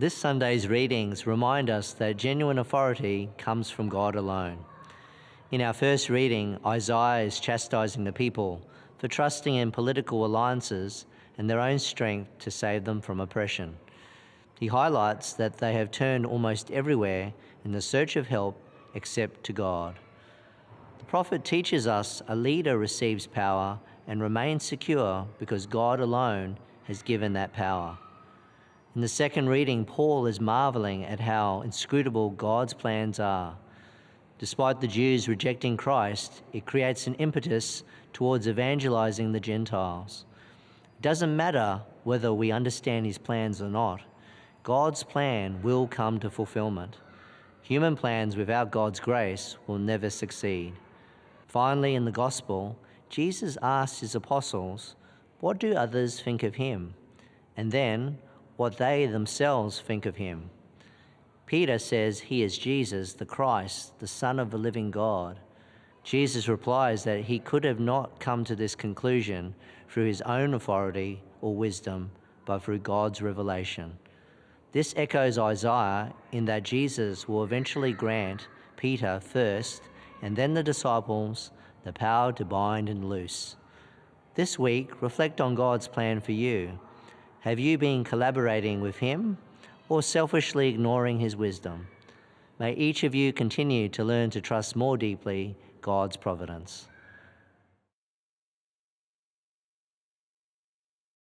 This Sunday's readings remind us that genuine authority comes from God alone. In our first reading, Isaiah is chastising the people for trusting in political alliances and their own strength to save them from oppression. He highlights that they have turned almost everywhere in the search of help except to God. The prophet teaches us a leader receives power and remains secure because God alone has given that power. In the second reading, Paul is marveling at how inscrutable God's plans are. Despite the Jews rejecting Christ, it creates an impetus towards evangelizing the Gentiles. It doesn't matter whether we understand his plans or not. God's plan will come to fulfillment. Human plans without God's grace will never succeed. Finally, in the Gospel, Jesus asks his apostles, "What do others think of him?" And then, what they themselves think of him. Peter says he is Jesus, the Christ, the Son of the living God. Jesus replies that he could have not come to this conclusion through his own authority or wisdom, but through God's revelation. This echoes Isaiah in that Jesus will eventually grant Peter first and then the disciples the power to bind and loose. This week, reflect on God's plan for you. Have you been collaborating with him or selfishly ignoring his wisdom? May each of you continue to learn to trust more deeply God's providence.